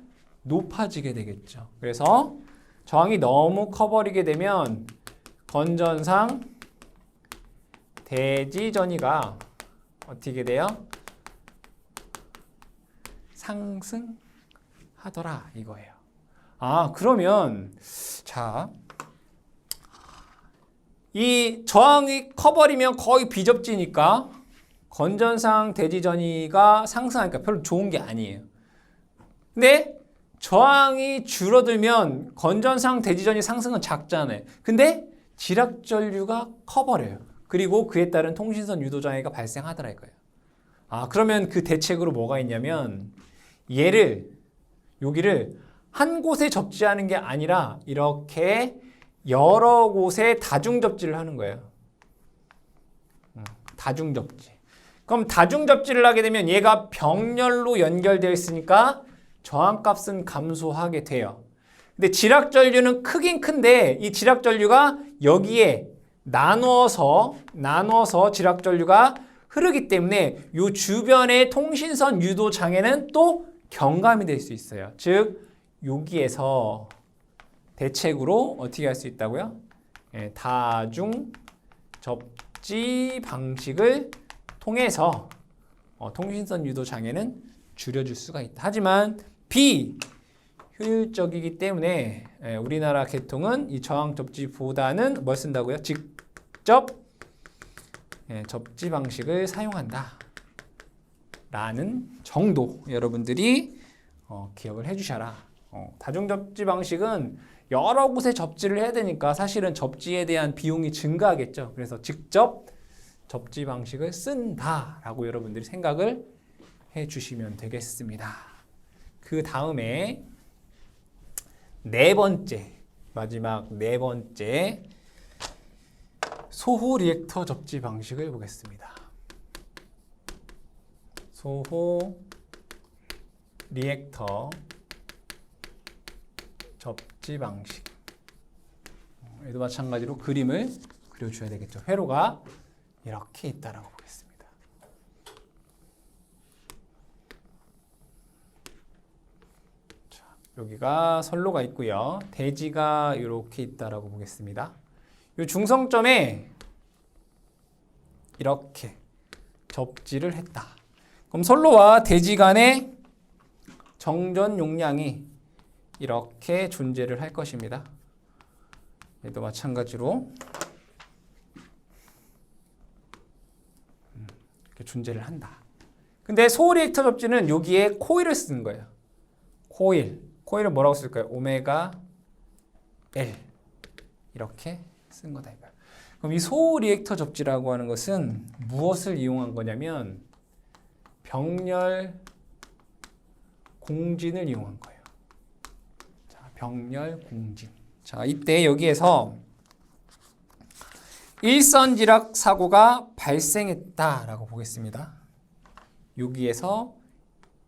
높아지게 되겠죠. 그래서 저항이 너무 커버리게 되면 건전상 대지전이가 어떻게 돼요? 상승하더라 이거예요. 그러면 자, 이 저항이 커버리면 거의 비접지니까 건전상 대지전이가 상승하니까 별로 좋은 게 아니에요. 근데 저항이 줄어들면 건전상 대지전이 상승은 작잖아요. 근데 지락전류가 커버려요. 그리고 그에 따른 통신선 유도장애가 발생하더라 이거예요. 그러면 그 대책으로 뭐가 있냐면 여기를 한 곳에 접지하는 게 아니라 이렇게 여러 곳에 다중접지를 하는 거예요. 다중접지. 그럼 다중접지를 하게 되면 얘가 병렬로 연결되어 있으니까 저항값은 감소하게 돼요. 근데 지락전류는 크긴 큰데 이 지락전류가 여기에 나누어서 지락전류가 흐르기 때문에 이 주변의 통신선 유도 장애는 또 경감이 될 수 있어요. 즉 여기에서 대책으로 어떻게 할 수 있다고요? 다중 접지 방식을 통해서 통신선 유도 장애는 줄여줄 수가 있다. 하지만 비효율적이기 때문에 우리나라 계통은 이 저항 접지보다는 뭘 쓴다고요? 직접 접지 방식을 사용한다 라는 정도 여러분들이 기억을 해주셔라. 다중 접지 방식은 여러 곳에 접지를 해야 되니까 사실은 접지에 대한 비용이 증가하겠죠. 그래서 직접 접지 방식을 쓴다라고 여러분들이 생각을 해주시면 되겠습니다. 그 다음에 마지막 네 번째 소호 리액터 접지 방식을 보겠습니다. 소호 리액터 접지 방식. 얘도 마찬가지로 그림을 그려줘야 되겠죠. 회로가 이렇게 있다라고 보겠습니다. 자, 여기가 선로가 있고요. 대지가 이렇게 있다라고 보겠습니다. 이 중성점에 이렇게 접지를 했다. 그럼 선로와 대지 간의 정전 용량이 이렇게 존재를 할 것입니다. 얘도 마찬가지로 이렇게 존재를 한다. 근데 소호 리액터 접지는 여기에 코일을 쓰는 거예요. 코일을 뭐라고 쓸까요? 오메가 L 이렇게 쓴 거다 이거야. 그럼 이 소호 리액터 접지라고 하는 것은 무엇을 이용한 거냐면 병렬 공진을 이용한 거예요. 자, 병렬 공진. 자, 이때 여기에서 일선지락 사고가 발생했다라고 보겠습니다. 여기에서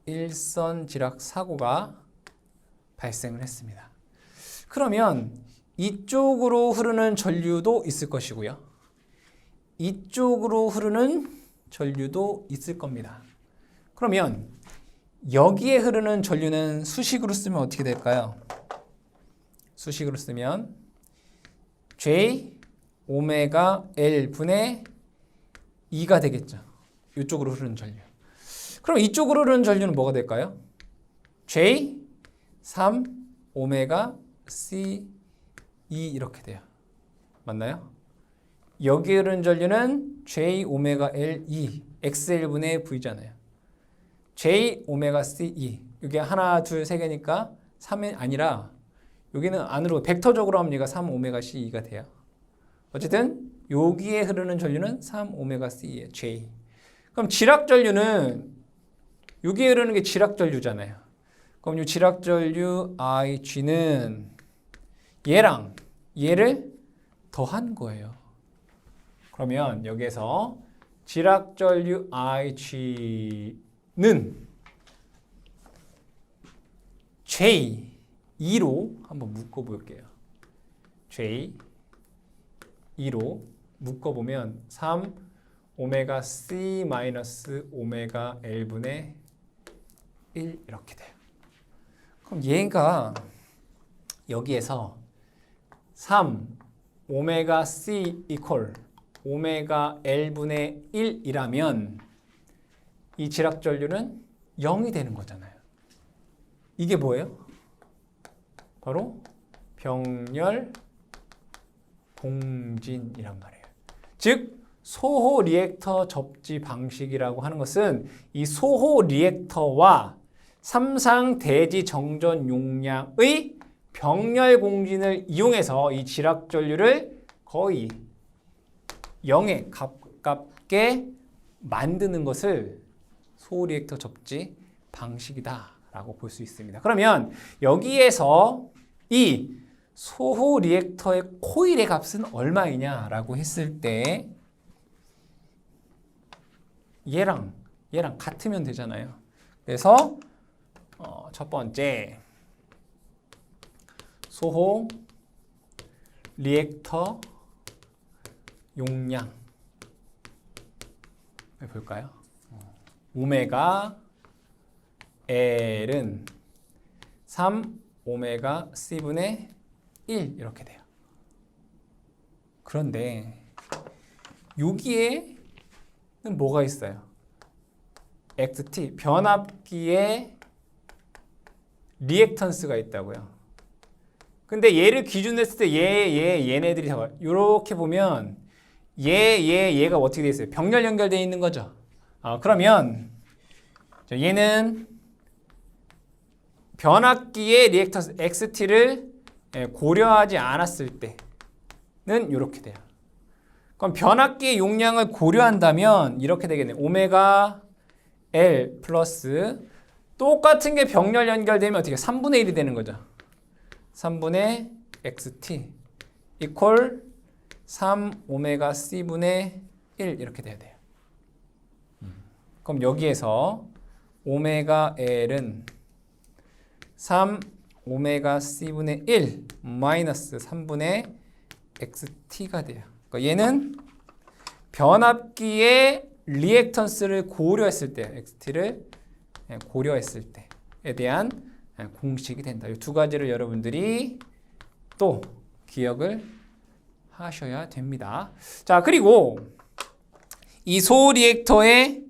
일선지락 사고가 발생을 했습니다. 그러면 이쪽으로 흐르는 전류도 있을 것이고요. 이쪽으로 흐르는 전류도 있을 겁니다. 그러면 여기에 흐르는 전류는 수식으로 쓰면 어떻게 될까요? 수식으로 쓰면 J 오메가 L 분의 2가 되겠죠. 이쪽으로 흐르는 전류. 그럼 이쪽으로 흐르는 전류는 뭐가 될까요? J 3 오메가 C 2 이렇게 돼요. 맞나요? 여기 흐르는 전류는 J 오메가 L 2 XL 분의 V잖아요. J 오메가 C 2 이게 하나 둘 세 개니까 3이 아니라 여기는 안으로 벡터적으로 하면 얘가 3 오메가 C2가 돼요. 어쨌든 여기에 흐르는 전류는 3 오메가 C2예요. J. 그럼 지락 전류는 여기에 흐르는 게 지락 전류잖아요. 그럼 이 지락 전류 IG는 얘랑 얘를 더한 거예요. 그러면 여기에서 지락 전류 IG는 J2로 한번 묶어볼게요. J2로 묶어보면 3 오메가 C 마이너스 오메가 L분의 1 이렇게 돼요. 그럼 얘가 여기에서 3 오메가 C 이퀄 오메가 L분의 1이라면 이 지락 전류는 0이 되는 거잖아요. 이게 뭐예요? 바로 병렬 공진이란 말이에요. 즉 소호 리액터 접지 방식이라고 하는 것은 이 소호 리액터와 삼상 대지 정전 용량의 병렬 공진을 이용해서 이 지락 전류를 거의 0에 가깝게 만드는 것을 소호 리액터 접지 방식이다라고 볼 수 있습니다. 그러면 여기에서 이 소호 리액터의 코일의 값은 얼마이냐라고 했을 때 얘랑 같으면 되잖아요. 그래서 첫 번째 소호 리액터 용량 볼까요? 오메가 L은 3 오메가 C분의 1 이렇게 돼요. 그런데 여기에는 뭐가 있어요? XT 변압기에 리액턴스가 있다고요. 근데 얘를 기준으로 했을 때 얘네들이 다 이렇게 보면 얘가 어떻게 돼 있어요? 병렬 연결되어 있는 거죠. 그러면 얘는 변압기의 리액턴스 XT를 고려하지 않았을 때는 이렇게 돼요. 그럼 변압기의 용량을 고려한다면 이렇게 되겠네요. 오메가 L 플러스 똑같은 게 병렬 연결되면 어떻게 3분의 1이 되는 거죠. 3분의 XT 이퀄 3 오메가 C분의 1 이렇게 돼야 돼요. 그럼 여기에서 오메가 L은 3 오메가 C분의 1 마이너스 3분의 XT가 돼요. 그러니까 얘는 변압기의 리액턴스를 고려했을 때, XT를 고려했을 때에 대한 공식이 된다. 이 두 가지를 여러분들이 또 기억을 하셔야 됩니다. 자, 그리고 이 소리액터의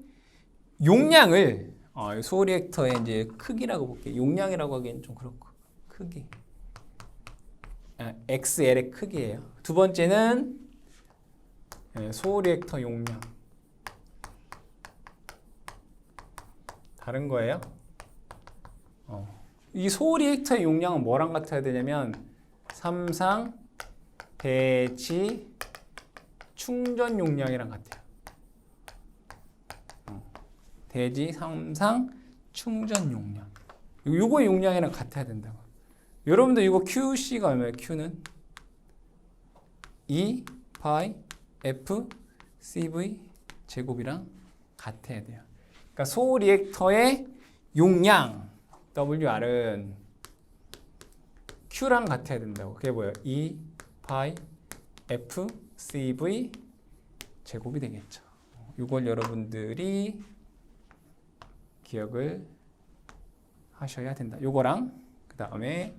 용량을 소리액터의 이제 크기라고 볼게요. 용량이라고 하기엔 좀 그렇고 크기. XL의 크기예요. 두 번째는 소리액터 용량. 다른 거예요. 이 소리액터의 용량은 뭐랑 같아야 되냐면 삼상 대지 충전 용량이랑 같아요. 대지 삼상 충전 용량. 요거 용량이랑 같아야 된다고. 여러분들 이거 QC가 얼마예요? Q는 2 파이 F CV 제곱이랑 같아야 돼요. 그러니까 소리액터의 용량 WR은 Q랑 같아야 된다고. 그게 뭐예요? 2 파이 F CV 제곱이 되겠죠. 이걸 여러분들이 기억을 하셔야 된다. 요거랑 그 다음에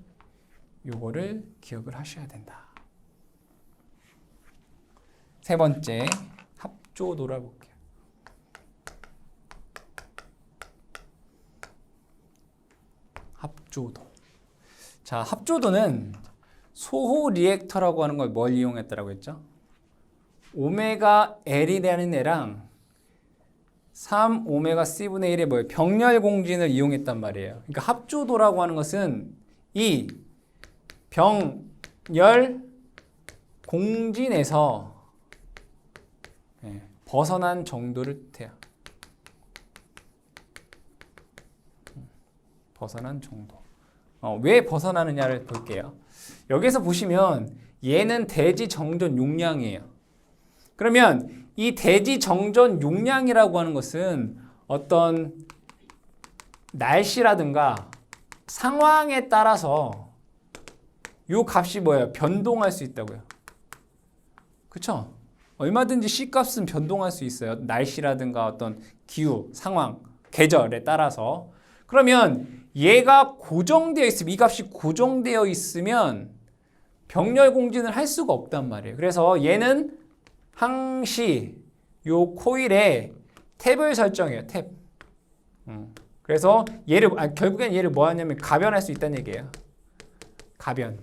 요거를 기억을 하셔야 된다. 세 번째 합조도를 볼게요. 합조도. 자, 합조도는 소호 리액터라고 하는 걸 뭘 이용했다라고 했죠? 오메가 L이라는 애랑 3 오메가 C분의 1의 뭐예요? 병렬 공진을 이용했단 말이에요. 그러니까 합조도라고 하는 것은 이 병렬 공진에서 벗어난 정도를 뜻해요. 벗어난 정도. 왜 벗어나느냐를 볼게요. 여기서 보시면 얘는 대지 정전 용량이에요. 그러면 이 대지 정전 용량이라고 하는 것은 어떤 날씨라든가 상황에 따라서 이 값이 뭐예요? 변동할 수 있다고요. 그쵸? 얼마든지 C값은 변동할 수 있어요. 날씨라든가 어떤 기후, 상황, 계절에 따라서. 그러면 얘가 고정되어 있으면, 이 값이 고정되어 있으면 병렬 공진을 할 수가 없단 말이에요. 그래서 얘는 항시 요 코일에 탭을 설정해요. 탭. 그래서 얘를 결국엔 얘를 뭐 하냐면 가변할 수 있다는 얘기예요. 가변.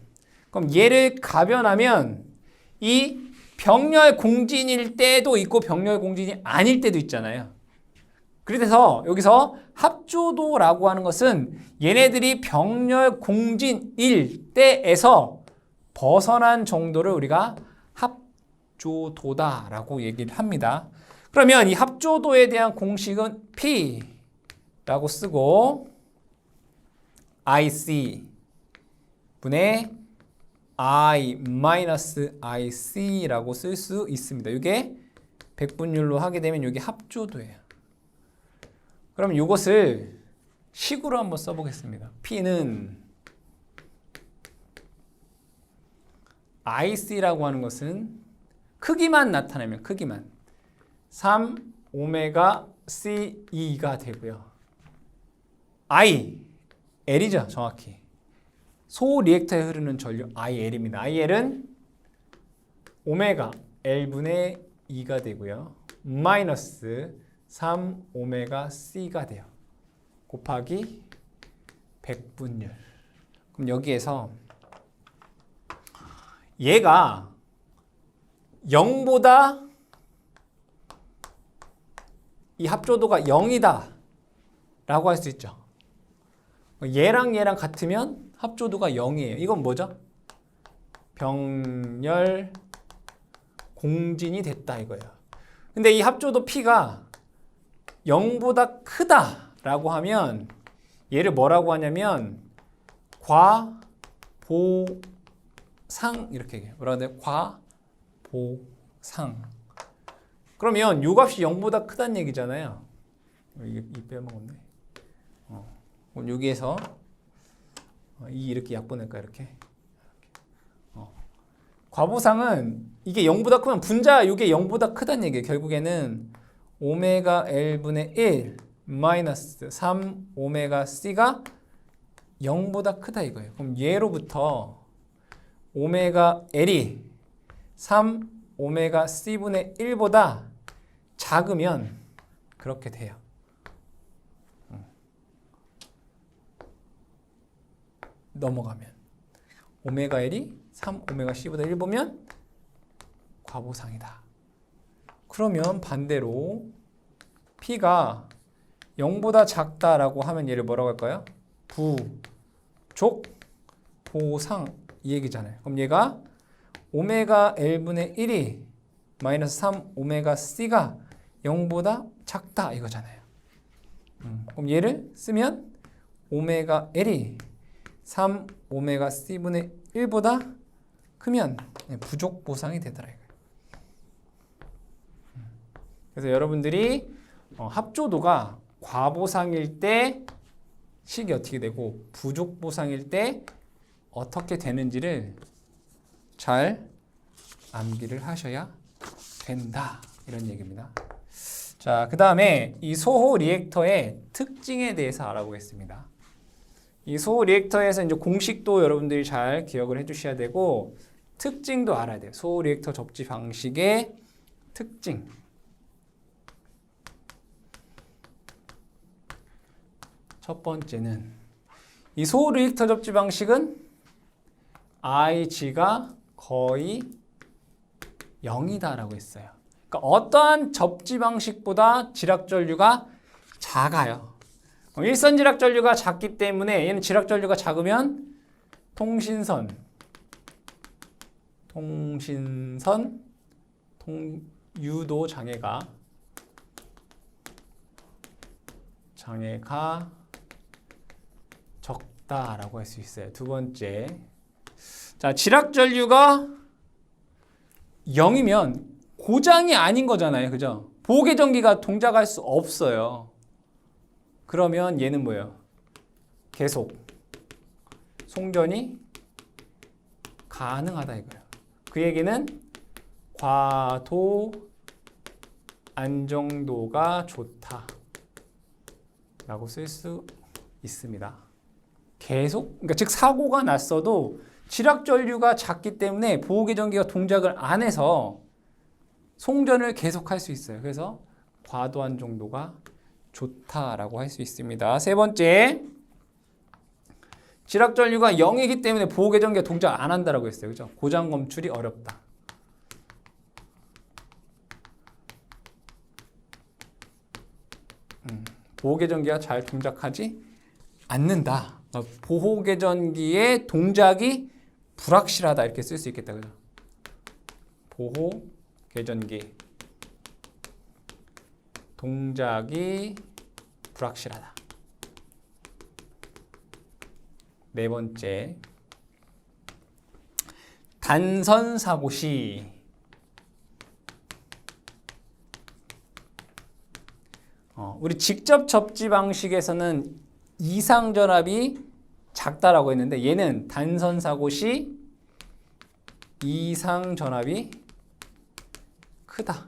그럼 얘를 가변하면 이 병렬 공진일 때도 있고 병렬 공진이 아닐 때도 있잖아요. 그래서 여기서 합조도라고 하는 것은 얘네들이 병렬 공진일 때에서 벗어난 정도를 우리가 합조도다라고 얘기를 합니다. 그러면 이 합조도에 대한 공식은 P라고 쓰고 IC 분의 I-IC라고 쓸 수 있습니다. 이게 백분율로 하게 되면 이게 합조도예요. 그럼 이것을 식으로 한번 써보겠습니다. P는 IC라고 하는 것은 크기만 나타내면 크기만 3 오메가 C2가 되고요. I, L이죠 정확히. 소 리액터에 흐르는 전류 IL입니다. IL은 오메가 L분의 2가 되고요. 마이너스 3 오메가 C가 돼요. 곱하기 100분율. 그럼 여기에서 얘가 0보다 이 합조도가 0이다 라고 할 수 있죠. 얘랑 얘랑 같으면 합조도가 0이에요. 이건 뭐죠? 병렬 공진이 됐다 이거예요. 근데 이 합조도 P가 0보다 크다라고 하면 얘를 뭐라고 하냐면 과보상 이렇게 얘기해요. 뭐라고 해야 돼요? 과보상. 그러면 이 값이 0보다 크다는 얘기잖아요. 이게 이 빼먹었네. 그럼 여기에서 이렇게 약분할까 이렇게. 과보상은 이게 0보다 크면 분자 이게 0보다 크다는 얘기예요. 결국에는 오메가 L분의 1 마이너스 3 오메가 C가 0보다 크다 이거예요. 그럼 얘로부터 오메가 L이 3 오메가 C분의 1보다 작으면 그렇게 돼요. 넘어가면 오메가 L이 3 오메가 C보다 1 보면 과보상이다. 그러면 반대로 P가 0보다 작다라고 하면 얘를 뭐라고 할까요? 부족보상 이 얘기잖아요. 그럼 얘가 오메가 L분의 1이 마이너스 3 오메가 C가 0보다 작다 이거잖아요. 그럼 얘를 쓰면 오메가 L이 3 오메가 C분의 1보다 크면 부족보상이 되더라 이거예요. 그래서 여러분들이 합조도가 과보상일 때 식이 어떻게 되고 부족보상일 때 어떻게 되는지를 잘 암기를 하셔야 된다 이런 얘기입니다. 자, 그 다음에 이 소호 리액터의 특징에 대해서 알아보겠습니다. 이 소호 리액터에서 이제 공식도 여러분들이 잘 기억을 해주셔야 되고 특징도 알아야 돼요. 소호 리액터 접지 방식의 특징. 첫 번째는 이 소호 리액터 접지 방식은 IG가 거의 0이다라고 했어요. 그러니까 어떠한 접지 방식보다 지락전류가 작아요. 일선 지락전류가 작기 때문에 얘는 지락전류가 작으면 유도 장애가 적다라고 할 수 있어요. 두 번째, 자, 지락전류가 0이면 고장이 아닌 거잖아요. 그죠? 보호계전기가 동작할 수 없어요. 그러면 얘는 뭐예요? 계속 송전이 가능하다 이거예요. 그 얘기는 과도 안정도가 좋다 라고 쓸 수 있습니다. 계속, 그러니까 즉 사고가 났어도 지락전류가 작기 때문에 보호계전기가 동작을 안 해서 송전을 계속할 수 있어요. 그래서 과도 안정도가 좋다라고 할 수 있습니다. 세 번째, 지락전류가 0이기 때문에 보호계전기가 동작 안 한다라고 했어요. 그죠? 고장 검출이 어렵다. 보호계전기가 잘 동작하지 않는다. 보호계전기의 동작이 불확실하다 이렇게 쓸 수 있겠다. 그죠? 보호계전기 동작이 불확실하다. 네 번째, 단선 사고 시 우리 직접 접지 방식에서는 이상 전압이 작다라고 했는데 얘는 단선 사고 시 이상 전압이 크다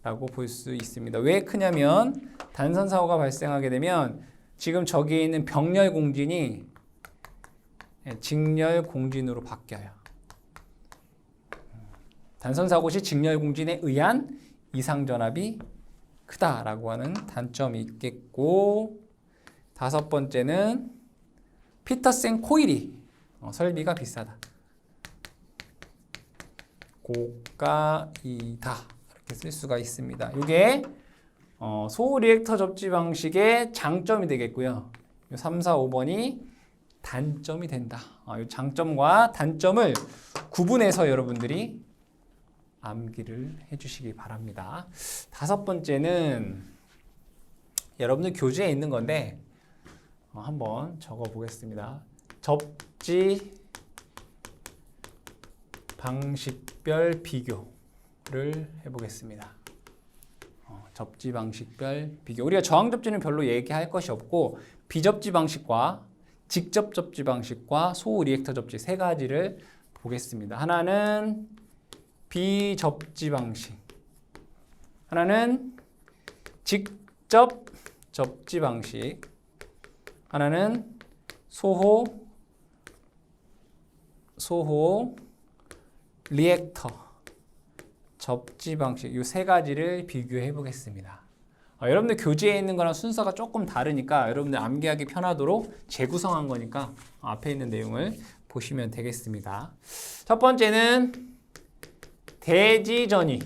라고 볼 수 있습니다. 왜 크냐면 단선 사고가 발생하게 되면 지금 저기에 있는 병렬 공진이 직렬 공진으로 바뀌어요. 단선 사고 시 직렬 공진에 의한 이상 전압이 크다라고 하는 단점이 있겠고, 다섯 번째는 피터센 코일이 설비가 비싸다. 고가이다. 이렇게 쓸 수가 있습니다. 이게 소호 리액터 접지 방식의 장점이 되겠고요. 3, 4, 5번이 단점이 된다. 이 장점과 단점을 구분해서 여러분들이 암기를 해주시기 바랍니다. 다섯 번째는 여러분들 교재에 있는 건데 한번 적어 보겠습니다. 접지 방식별 비교를 해보겠습니다. 접지 방식별 비교. 우리가 저항 접지는 별로 얘기할 것이 없고 비접지 방식과 직접 접지 방식과 소호 리액터 접지 세 가지를 보겠습니다. 하나는 비접지 방식, 하나는 직접 접지 방식, 하나는 소호 리액터 접지 방식. 이 세 가지를 비교해 보겠습니다. 여러분들 교재에 있는 거랑 순서가 조금 다르니까 여러분들 암기하기 편하도록 재구성한 거니까 앞에 있는 내용을 보시면 되겠습니다. 첫 번째는 대지전이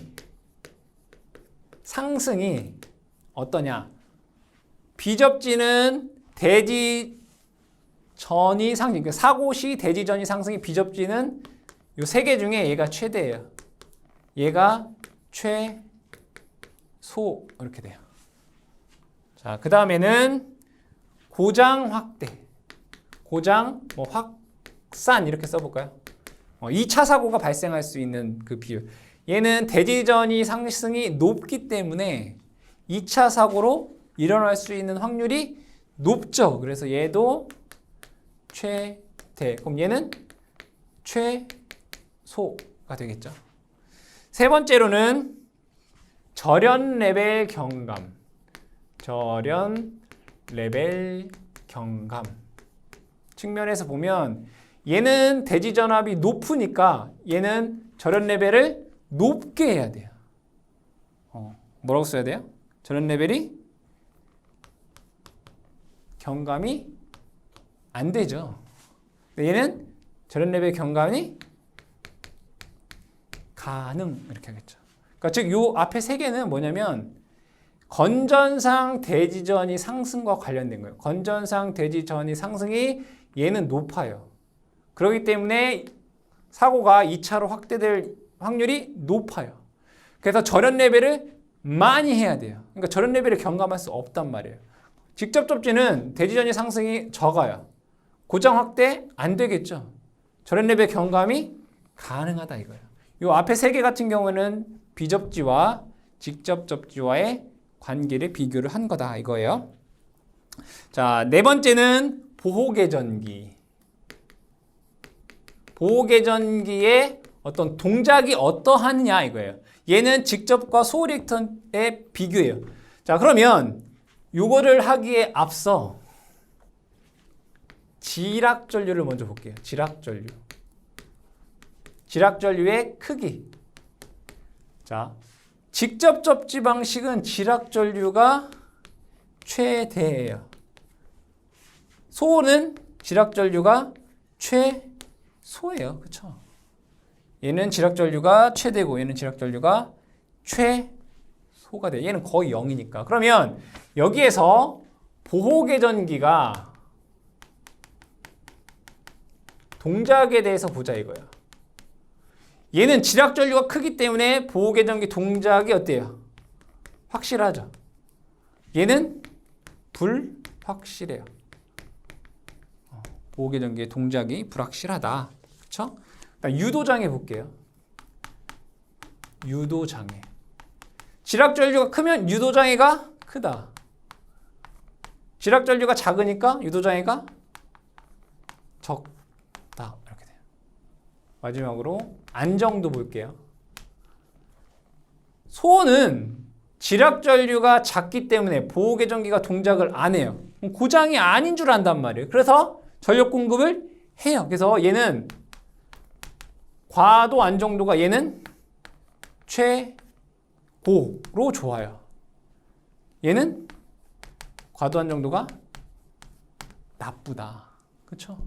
상승이 어떠냐? 비접지는 대지전이 상승, 그러니까 사고 시 대지전이 상승이, 비접지는 이 세 개 중에 얘가 최대예요. 얘가 최소 이렇게 돼요. 자, 그 다음에는 고장 확대, 고장 뭐 확산 이렇게 써볼까요? 2차 사고가 발생할 수 있는 그 비율. 얘는 대지전이 상승이 높기 때문에 2차 사고로 일어날 수 있는 확률이 높죠. 그래서 얘도 최대. 그럼 얘는 최소가 되겠죠. 세 번째로는 절연 레벨 경감. 절연 레벨 경감 측면에서 보면 얘는 대지전압이 높으니까 얘는 절연 레벨을 높게 해야 돼요. 뭐라고 써야 돼요? 절연 레벨이 경감이 안 되죠. 얘는 절연 레벨 경감이 가능 이렇게 하겠죠. 그러니까 즉 요 앞에 세 개는 뭐냐면 건전상 대지전이 상승과 관련된 거예요. 건전상 대지전이 상승이 얘는 높아요. 그렇기 때문에 사고가 2차로 확대될 확률이 높아요. 그래서 절연 레벨을 많이 해야 돼요. 그러니까 절연 레벨을 경감할 수 없단 말이에요. 직접 접지는 대지전이 상승이 적어요. 고장 확대 안 되겠죠. 절연 레벨 경감이 가능하다 이거예요. 이 앞에 세 개 같은 경우는 비접지와 직접 접지와의 관계를 비교를 한 거다 이거예요. 자, 네 번째는 보호개전기. 보호개전기의 어떤 동작이 어떠하느냐 이거예요. 얘는 직접과 소호 리액터의 비교예요. 자, 그러면 요거를 하기에 앞서 지락전류를 먼저 볼게요. 지락전류. 지락전류의 크기. 자, 직접 접지 방식은 지락전류가 최대예요. 소호는 지락전류가 최소예요. 그렇죠? 얘는 지락전류가 최대고 얘는 지락전류가 최소가 돼요. 얘는 거의 0이니까. 그러면 여기에서 보호개전기가 동작에 대해서 보자 이거예요. 얘는 지락전류가 크기 때문에 보호개전기 동작이 어때요? 확실하죠. 얘는 불확실해요. 보호개전기의 동작이 불확실하다. 그렇죠? 유도장애 볼게요. 유도장애. 지락전류가 크면 유도장애가 크다. 지락전류가 작으니까 유도장애가 적다. 이렇게 돼요. 마지막으로 안정도 볼게요. 소호는 지락전류가 작기 때문에 보호개전기가 동작을 안 해요. 고장이 아닌 줄 안단 말이에요. 그래서 전력 공급을 해요. 그래서 얘는 과도 안정도가 얘는 최고로 좋아요. 얘는 과도 안정도가 나쁘다. 그렇죠?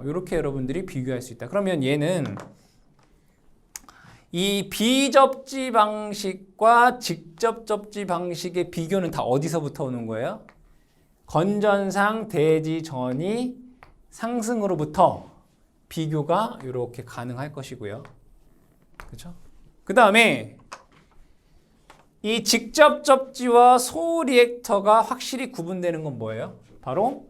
이렇게 여러분들이 비교할 수 있다. 그러면 얘는 이 비접지 방식과 직접 접지 방식의 비교는 다 어디서부터 오는 거예요? 건전상 대지전이 상승으로부터 비교가 이렇게 가능할 것이고요. 그렇죠? 그 다음에 이 직접 접지와 소호 리액터가 확실히 구분되는 건 뭐예요? 바로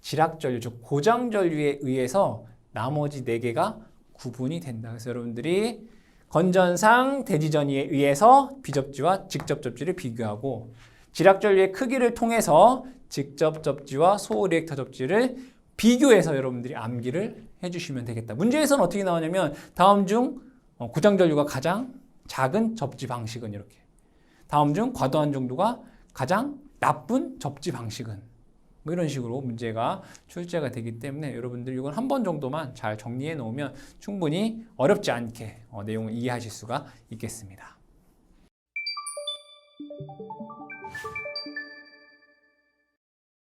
지락전류, 즉 고장전류에 의해서 나머지 4개가 구분이 된다. 그래서 여러분들이 건전상 대지전에 의해서 비접지와 직접 접지를 비교하고 지락전류의 크기를 통해서 직접 접지와 소리액터 접지를 비교해서 여러분들이 암기를 해주시면 되겠다. 문제에서는 어떻게 나오냐면 다음 중 고장전류가 가장 작은 접지 방식은 이렇게. 다음 중 과도한 정도가 가장 나쁜 접지 방식은 뭐 이런 식으로 문제가 출제가 되기 때문에 여러분들 이건 한 번 정도만 잘 정리해 놓으면 충분히 어렵지 않게 내용을 이해하실 수가 있겠습니다.